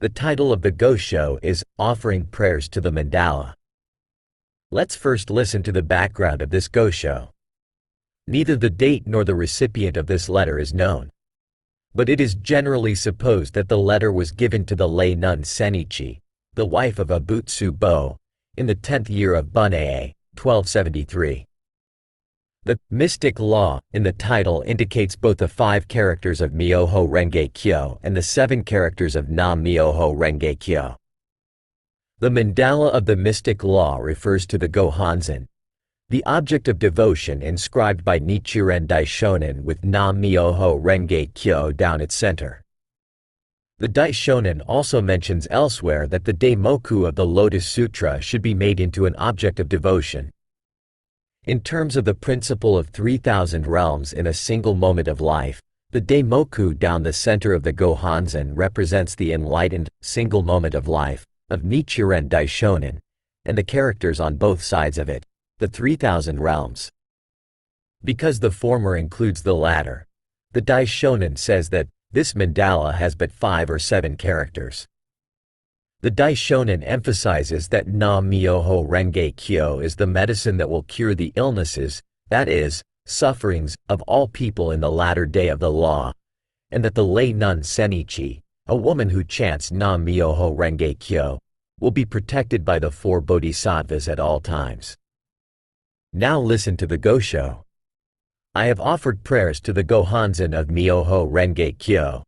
The title of the Gosho is Offering Prayers to the Mandala. Let's first listen to the background of this Gosho. Neither the date nor the recipient of this letter is known, but it is generally supposed that the letter was given to the lay nun Sennichi, the wife of Abutsu-bō, in the 10th year of Bun'ei, 1273. The mystic law in the title indicates both the 5 characters of Myoho-renge-kyo and the 7 characters of Nam-myoho-renge-kyo. The mandala of the mystic law refers to the Gohonzon, the object of devotion inscribed by Nichiren Daishonin with Nam-myoho-renge-kyo down its center. The Daishonin also mentions elsewhere that the Daimoku of the Lotus Sutra should be made into an object of devotion. In terms of the principle of 3,000 realms in a single moment of life, the Daimoku down the center of the Gohonzon represents the enlightened, single moment of life, of Nichiren Daishonin, and the characters on both sides of it, the 3,000 realms. Because the former includes the latter, the Daishonin says that this mandala has but 5 or 7 characters. The Daishonin emphasizes that Nam-myoho-renge-kyo is the medicine that will cure the illnesses, that is, sufferings, of all people in the latter day of the law, and that the lay nun Sennichi, a woman who chants Nam-myoho-renge-kyo, will be protected by the 4 bodhisattvas at all times. Now listen to the Gosho. I have offered prayers to the Gohonzon of Myoho-renge-kyo.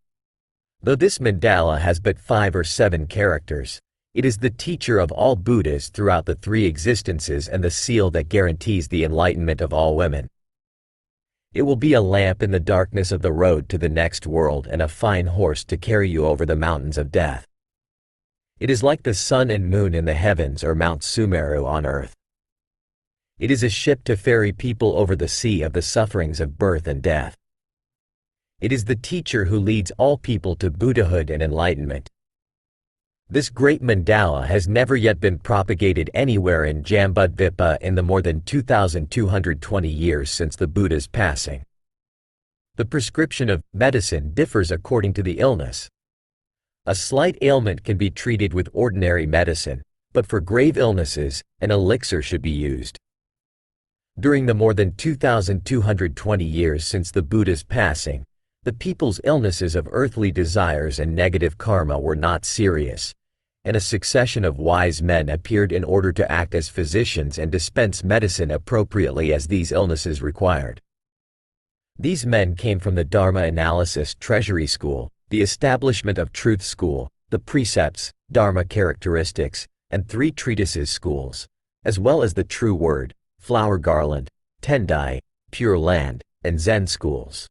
Though this mandala has but 5 or 7 characters, it is the teacher of all Buddhas throughout the 3 existences and the seal that guarantees the enlightenment of all women. It will be a lamp in the darkness of the road to the next world and a fine horse to carry you over the mountains of death. It is like the sun and moon in the heavens or Mount Sumeru on earth. It is a ship to ferry people over the sea of the sufferings of birth and death. It is the teacher who leads all people to Buddhahood and enlightenment. This great mandala has never yet been propagated anywhere in Jambudvipa in the more than 2,220 years since the Buddha's passing. The prescription of medicine differs according to the illness. A slight ailment can be treated with ordinary medicine, but for grave illnesses, an elixir should be used. During the more than 2,220 years since the Buddha's passing, the people's illnesses of earthly desires and negative karma were not serious, and a succession of wise men appeared in order to act as physicians and dispense medicine appropriately as these illnesses required. These men came from the Dharma Analysis Treasury School, the Establishment of Truth School, the Precepts, Dharma Characteristics, and 3 Treatises schools, as well as the True Word, Flower Garland, Tendai, Pure Land, and Zen schools.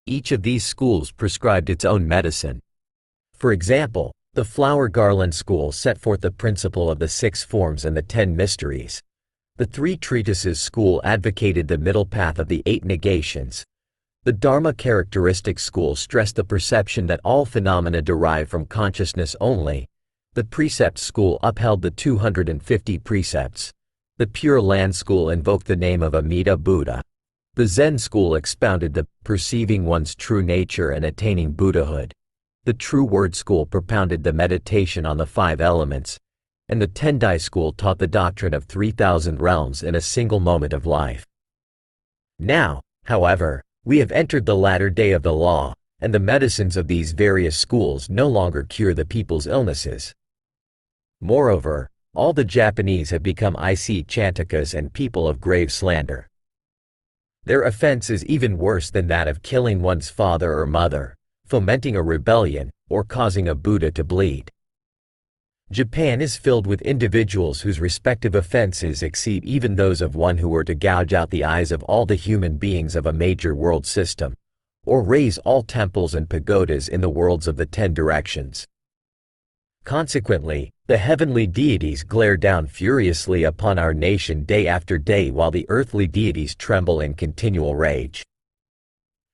Each of these schools prescribed its own medicine. For example, the Flower Garland school set forth the principle of the 6 forms and the 10 mysteries. The 3 Treatises school advocated the middle path of the 8 negations. The Dharma Characteristics school stressed the perception that all phenomena derive from consciousness only. The Precepts school upheld the 250 precepts. The Pure Land school invoked the name of Amida Buddha. The Zen school expounded the perceiving one's true nature and attaining Buddhahood. The True Word school propounded the meditation on the 5 elements, and the Tendai school taught the doctrine of 3,000 realms in a single moment of life. Now, however, we have entered the latter day of the law, and the medicines of these various schools no longer cure the people's illnesses. Moreover, all the Japanese have become icy chantakas and people of grave slander. Their offense is even worse than that of killing one's father or mother, fomenting a rebellion, or causing a Buddha to bleed. Japan is filled with individuals whose respective offenses exceed even those of one who were to gouge out the eyes of all the human beings of a major world system, or raise all temples and pagodas in the worlds of the 10 directions. Consequently, the heavenly deities glare down furiously upon our nation day after day while the earthly deities tremble in continual rage.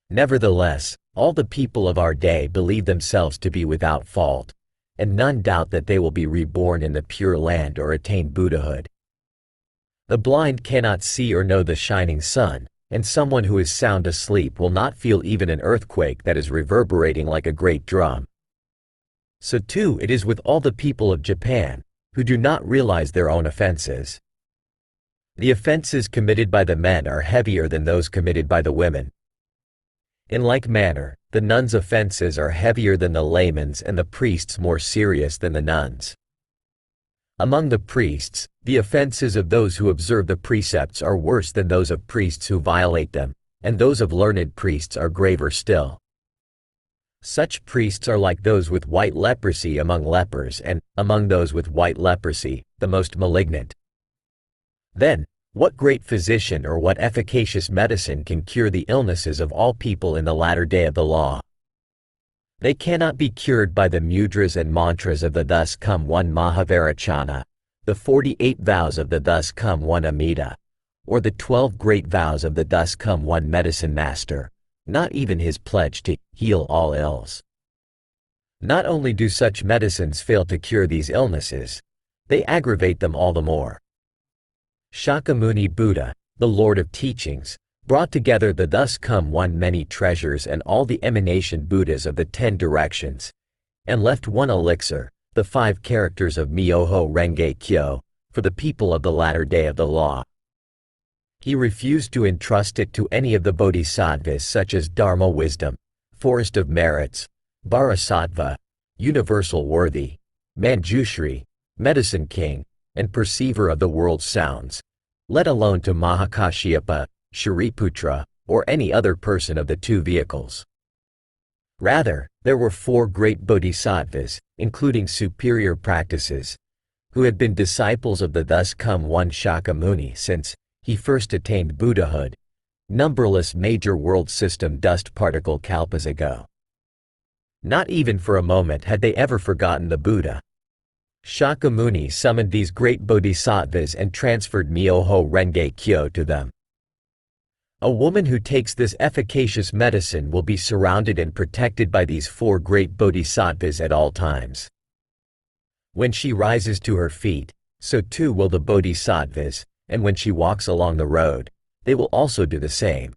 Nevertheless, all the people of our day believe themselves to be without fault, and none doubt that they will be reborn in the Pure Land or attain Buddhahood. The blind cannot see or know the shining sun, and someone who is sound asleep will not feel even an earthquake that is reverberating like a great drum. So too it is with all the people of Japan, who do not realize their own offenses. The offenses committed by the men are heavier than those committed by the women. In like manner, the nuns' offenses are heavier than the laymen's and the priests more serious than the nuns. Among the priests, the offenses of those who observe the precepts are worse than those of priests who violate them, and those of learned priests are graver still. Such priests are like those with white leprosy among lepers and, among those with white leprosy, the most malignant. Then, what great physician or what efficacious medicine can cure the illnesses of all people in the latter day of the law? They cannot be cured by the mudras and mantras of the thus come one Mahavarachana, the 48 vows of the thus come one Amida, or the 12 great vows of the thus come one medicine master, not even his pledge to heal all ills. Not only do such medicines fail to cure these illnesses, they aggravate them all the more. Shakyamuni Buddha, the Lord of Teachings, brought together the thus come one many treasures and all the emanation Buddhas of the 10 directions, and left one elixir, the 5 characters of Nam-myoho-renge-kyo, for the people of the latter day of the law. He refused to entrust it to any of the bodhisattvas such as Dharma Wisdom, Forest of Merits, Bodhisattva, Universal Worthy, Manjushri, Medicine King, and Perceiver of the World's Sounds, let alone to Mahakashyapa, Shariputra, or any other person of the 2 vehicles. Rather, there were 4 great bodhisattvas, including superior practices, who had been disciples of the thus come one Shakyamuni since he first attained Buddhahood, numberless major world system dust particle kalpas ago. Not even for a moment had they ever forgotten the Buddha. Shakyamuni summoned these great bodhisattvas and transferred Myoho-renge-kyo to them. A woman who takes this efficacious medicine will be surrounded and protected by these 4 great bodhisattvas at all times. When she rises to her feet, so too will the bodhisattvas, and when she walks along the road, they will also do the same.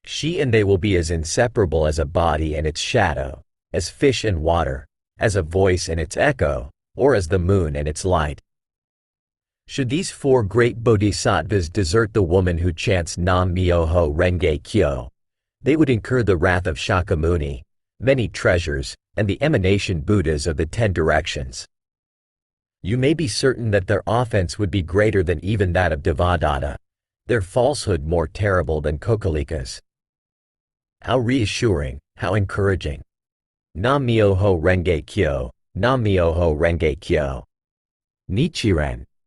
She and they will be as inseparable as a body and its shadow, as fish and water, as a voice and its echo, or as the moon and its light. Should these 4 great bodhisattvas desert the woman who chants Nam-myoho-renge-kyo, they would incur the wrath of Shakyamuni, many treasures, and the emanation Buddhas of the 10 directions. You may be certain that their offense would be greater than even that of Devadatta, their falsehood more terrible than Kokalika's. How reassuring, how encouraging. Nam-myoho-renge-kyo, Nam-myoho-renge-kyo. Nichiren.